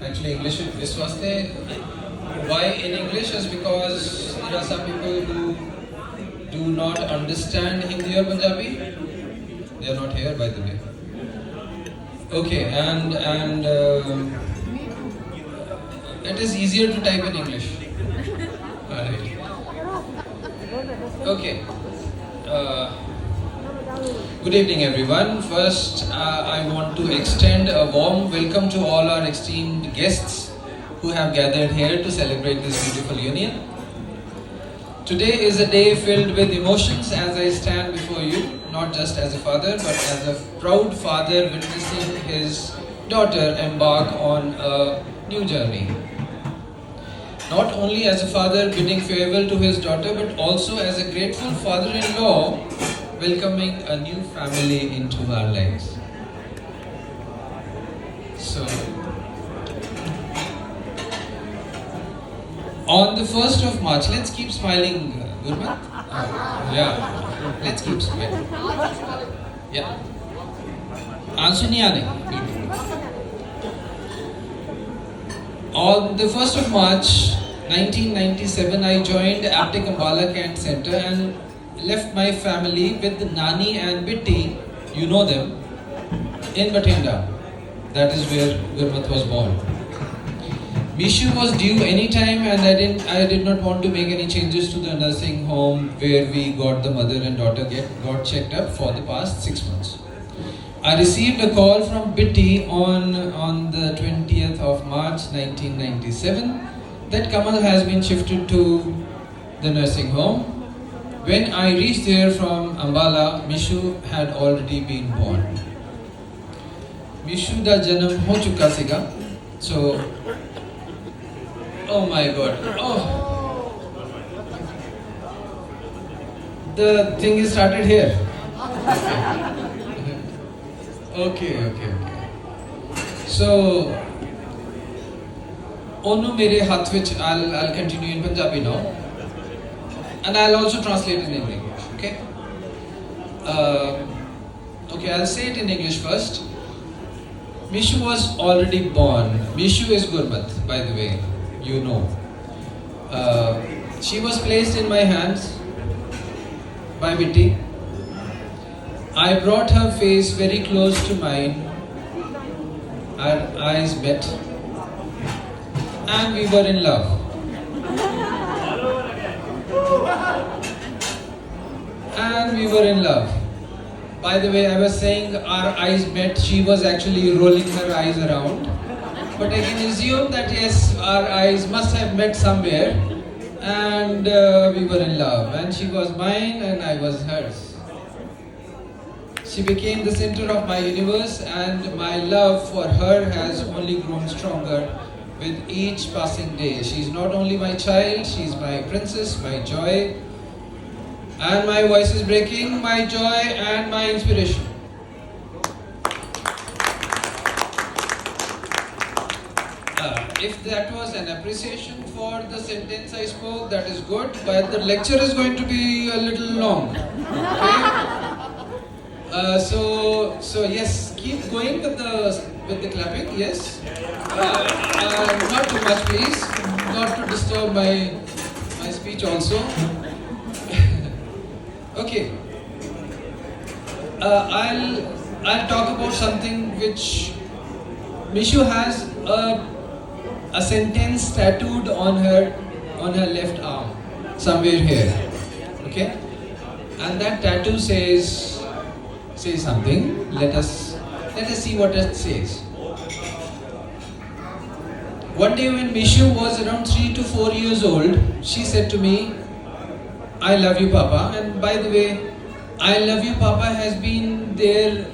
Actually, English is वास्ते why in English is because there are some people who do not understand Hindi or Punjabi. They are not here, by the way. Okay, and it is easier to type in English. Alright. Okay. Good evening, everyone. First, I want to extend a warm welcome to all our esteemed guests who have gathered here to celebrate this beautiful union. Today is a day filled with emotions as I stand before you, not just as a father, but as a proud father witnessing his daughter embark on a new journey. Not only as a father bidding farewell to his daughter, but also as a grateful father-in-law welcoming a new family into our lives. So, on the 1st of March, let's keep smiling, Gurmat. Yeah, let's keep smiling. Yeah. आंसू नहीं आने. On the 1st of March 1997, I joined Aptech Ambala Kent Center and left my family with Nani and Bitti, you know them, in Bathinda. That is where Gurmat was born. Mishu was due anytime and I did not want to make any changes to the nursing home where we got the mother and daughter got checked up for the past 6 months. I received a call from Bitti on the 20th of March 1997 that Kamal has been shifted to the nursing home. When I reached there from Ambala, Mishu had already been born. Mishu da janam ho chuka siga. So, oh my God. Oh, the thing is started here. Okay. So, Onu mere hath vich, I'll continue in Punjabi now. And I'll also translate in English, okay? Okay, I'll say it in English first. Mishu was already born. Mishu is Gurmat, by the way, you know. She was placed in my hands by Bitti. I brought her face very close to mine. Our eyes met. And we were in love. And we were in love. By the way, I was saying our eyes met. She was actually rolling her eyes around. But I can assume that yes, our eyes must have met somewhere. And we were in love. And she was mine and I was hers. She became the center of my universe and my love for her has only grown stronger with each passing day. She's not only my child, she's my princess, my joy. And my voice is breaking, my joy and my inspiration. If that was an appreciation for the sentence I spoke, that is good, but the lecture is going to be a little long. Okay? So yes, keep going with the clapping, yes. Not too much, please. Not to disturb my speech also. Okay. I'll talk about something which Mishu has a sentence tattooed on her left arm, somewhere here. Okay? And that tattoo says something. Let us see what it says. One day when Mishu was around 3 to 4 years old, she said to me, I love you, Papa. And by the way, I love you, Papa has been there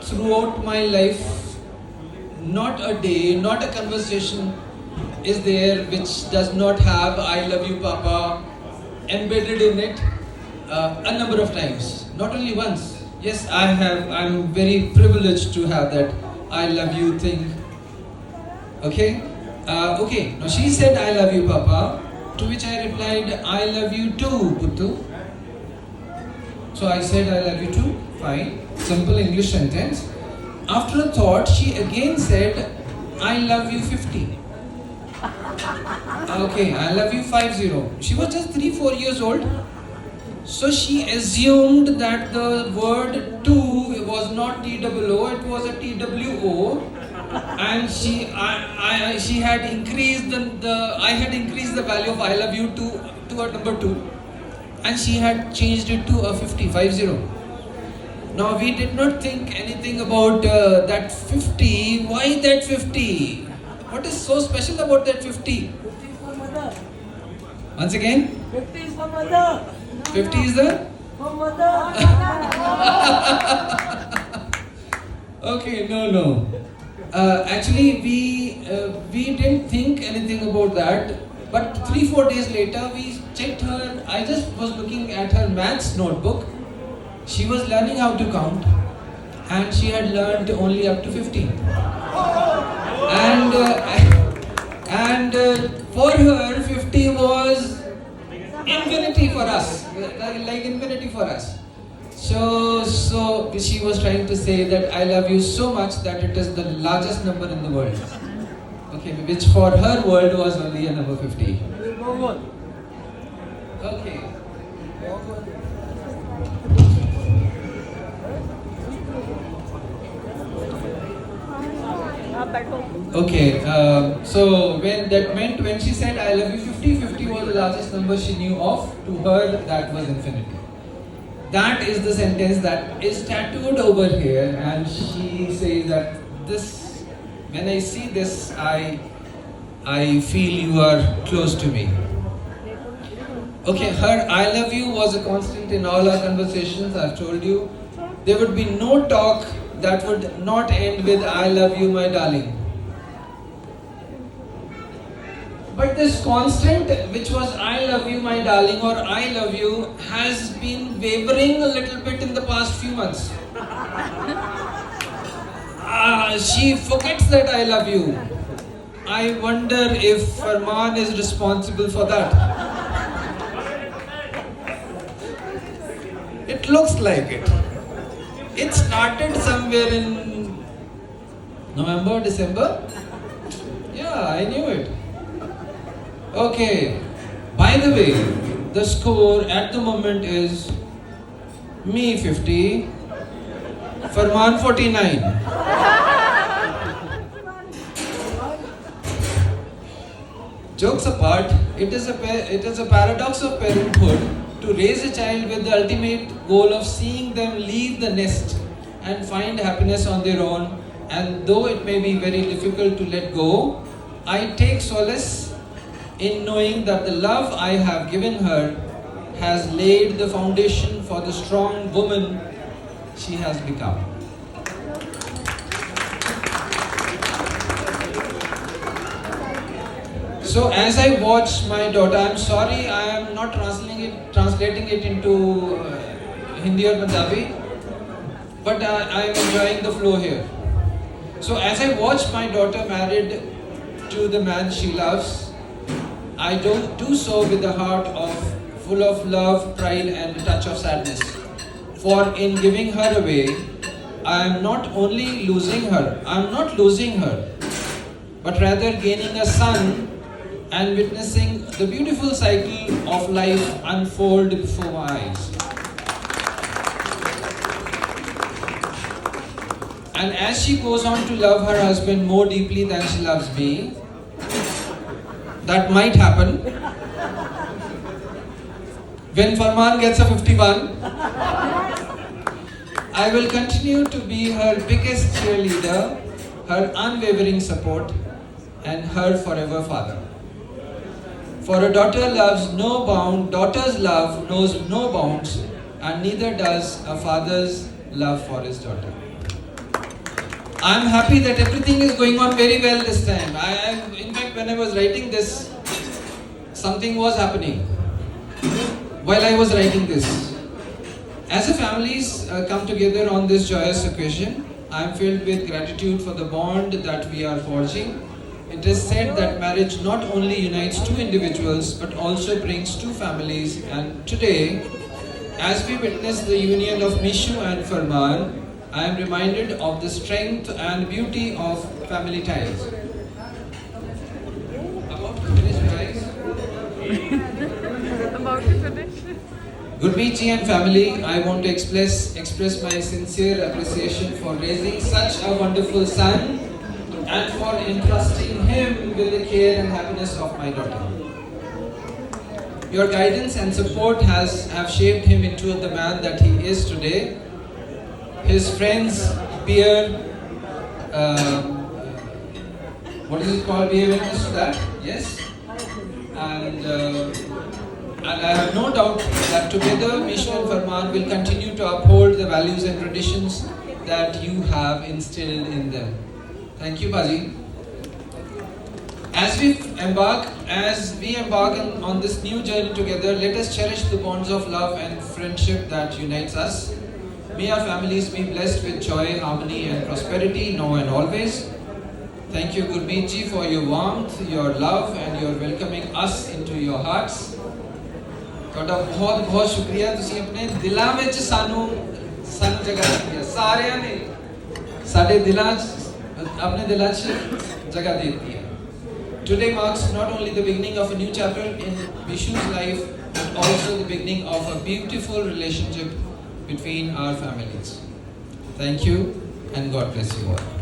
throughout my life. Not a day, not a conversation is there which does not have I love you, Papa embedded in it a number of times. Not only once. Yes, I'm very privileged to have that I love you thing. Okay? Okay. Now she said I love you, Papa. To which I replied, I love you too, Puttu. So I said, I love you too. Fine. Simple English sentence. After a thought, she again said, I love you 50. Okay, I love you 50. She was just 3-4 years old. So she assumed that the word two was not TOO, it was a TWO, and she had increased I had increased the value of I love you to a number two, and she had changed it to a 50. Now we did not think anything about that 50. Why that 50? What is so special about that 50? 50 for mother. Once again, 50 is for mother. 50 is the. For mother. Okay, no. Actually, we didn't think anything about that. But 3-4 days later, we checked her. I just was looking at her maths notebook. She was learning how to count, and she had learned only up to 50. And for her, 50 was infinity for us, like infinity for us. So she was trying to say that I love you so much that it is the largest number in the world. Okay, which for her world was only a number 50. Okay. Okay, so when she said I love you 50, 50 was the largest number she knew of. To her, that was infinity. That is the sentence that is tattooed over here, and she says that this, when I see this, I feel you are close to me. Okay, her I love you was a constant in all our conversations. I've told you, there would be no talk that would not end with I love you, my darling. But this constant, which was I love you, my darling, or I love you, has been wavering a little bit in the past few months. She forgets that I love you. I wonder if Farman is responsible for that. It looks like it. It started somewhere in November, December. Yeah, I knew it. Okay. By the way, the score at the moment is me 50, Farman 49. Jokes apart, it is a paradox of parenthood to raise a child with the ultimate goal of seeing them leave the nest and find happiness on their own. And though it may be very difficult to let go, I take solace in knowing that the love I have given her has laid the foundation for the strong woman she has become. So as I watch my daughter, I'm sorry I am not translating it into Hindi or Punjabi, but I am enjoying the flow here. So as I watch my daughter married to the man she loves, I don't do so with a heart full of love, pride and a touch of sadness. For in giving her away, I am not losing her, but rather gaining a son and witnessing the beautiful cycle of life unfold before my eyes. And as she goes on to love her husband more deeply than she loves me, that might happen when Farman gets a 51. I will continue to be her biggest cheerleader, her unwavering support, and her forever father. For a daughter's love knows no bounds, and neither does a father's love for his daughter. I'm happy that everything is going on very well this time. In fact, when I was writing this, something was happening while I was writing this. As the families come together on this joyous occasion, I am filled with gratitude for the bond that we are forging. It is said that marriage not only unites two individuals but also brings two families, and today, as we witness the union of Mishu and Farman, I am reminded of the strength and beauty of family ties. About to finish. Gurmeet ji and family, I want to express my sincere appreciation for raising such a wonderful son and for entrusting him with the care and happiness of my daughter. Your guidance and support have shaped him into the man that he is today. His friends, peer, what is it called? Be a witness to that? Yes. And I have no doubt that together Mishu and Farman will continue to uphold the values and traditions that you have instilled in them. Thank you, Baji. As we embark on this new journey together, let us cherish the bonds of love and friendship that unites us. May our families be blessed with joy, harmony, and prosperity now and always. Thank you, Gurmeet ji, for your warmth, your love, and your welcoming us into your hearts. ਤੁਹਾਡਾ ਬਹੁਤ ਬਹੁਤ ਸ਼ੁਕਰੀਆ ਤੁਸੀਂ ਆਪਣੇ ਦਿਲਾਂ ਵਿੱਚ ਸਾਨੂੰ ਜਗ੍ਹਾ ਦਿੱਤੀ ਹੈ ਸਾਰਿਆਂ ਨੇ ਸਾਡੇ ਦਿਲਾਂ 'ਚ ਆਪਣੇ ਦਿਲਾਂ 'ਚ ਜਗ੍ਹਾ ਦੇ ਦਿੱਤੀ ਹੈ Today marks not only the beginning of a new chapter in Mishu's life but also the beginning of a beautiful relationship between our families. Thank you and God bless you all.